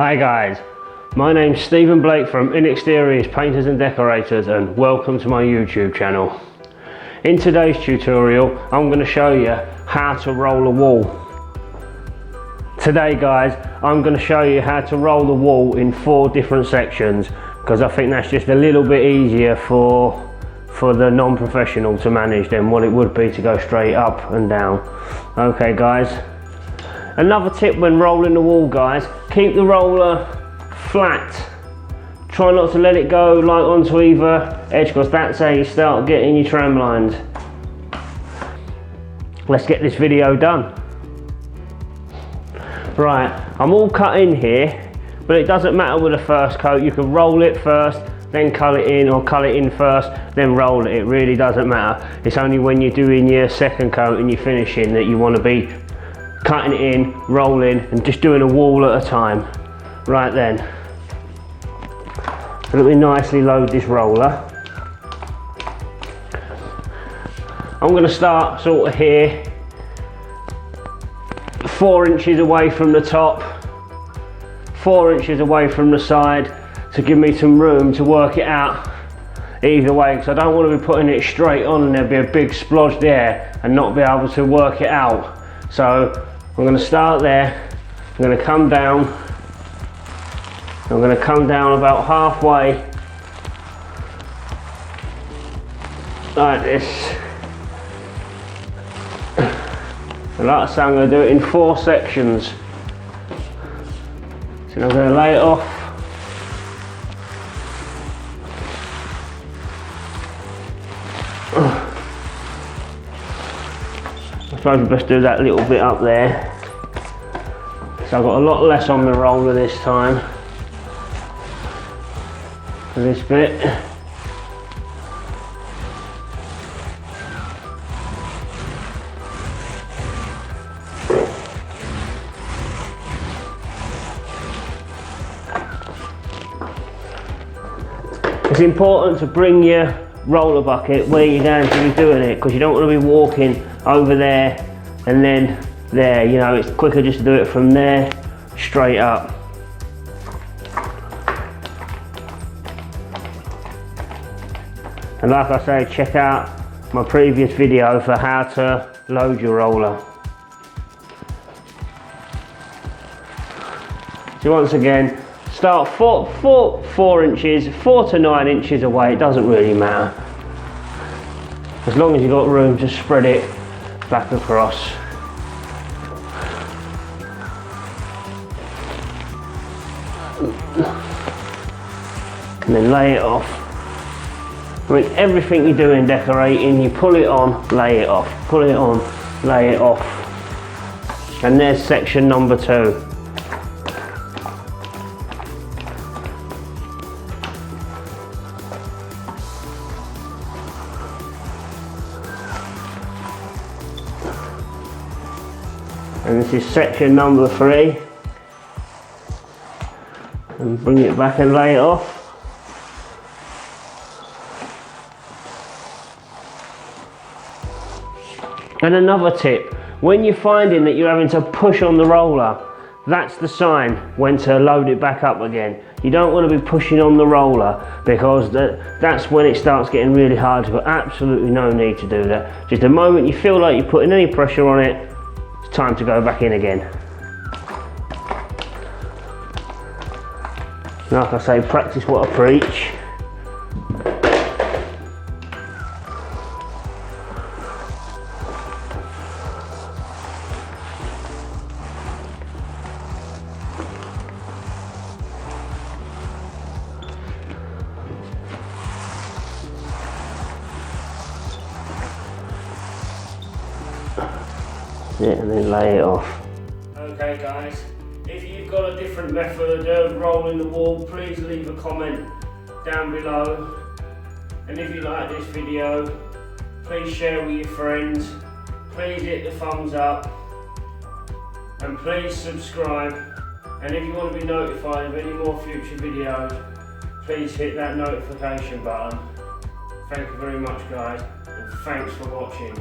Hi guys, my name's Stephen Blake from INEXTERIORS Painters and Decorators, and welcome to my YouTube channel. In today's tutorial I'm going to show you how to roll a wall. Today guys, I'm going to show you how to roll the wall in 4 different sections, because I think that's just a little bit easier for the non-professional to manage than what it would be to go straight up and down. Okay guys, another tip when rolling the wall guys, keep the roller flat. Try not to let it go like onto either edge, because that's how you start getting your tram lines. Let's get this video done. Right, I'm all cut in here, but it doesn't matter with the first coat. You can roll it first, then cut it in, or cut it in first, then roll it. It really doesn't matter. It's only when you're doing your second coat and you're finishing that you want to be cutting it in, rolling, and just doing a wall at a time. Right then, let me nicely load this roller. I'm going to start sort of here, 4 inches away from the top, 4 inches away from the side, to give me some room to work it out either way, because I don't want to be putting it straight on and there'll be a big splodge there and not be able to work it out. So I'm going to start there, I'm going to come down, I'm going to come down about halfway like this. And like I say, I'm going to do it in 4 sections. So I'm going to lay it off. I suppose we best do that little bit up there. So I've got a lot less on the roller this time for this bit. It's important to bring your roller bucket where you're going to be doing it, because you don't want to be walking over there and then there. You know, it's quicker just to do it from there straight up. And like I say, check out my previous video for how to load your roller. So once again, start 4 inches, 4 to 9 inches away. It doesn't really matter, as long as you've got room to spread it back across. And then lay it off. I mean, everything you do in decorating, you pull it on, lay it off, pull it on, lay it off. And there's section number 2. And this is section number 3. And bring it back and lay it off. And another tip, when you're finding that you're having to push on the roller, that's the sign when to load it back up again. You don't want to be pushing on the roller, because that's when it starts getting really hard. You've got absolutely no need to do that. Just the moment you feel like you're putting any pressure on it, it's time to go back in again. Like I say, practice what I preach. Yeah, and then lay it off. Okay guys, if you've got a different method of rolling the wall, please leave a comment down below. And if you like this video, please share with your friends, please hit the thumbs up, and please subscribe. And if you want to be notified of any more future videos, please hit that notification button. Thank you very much guys, and thanks for watching.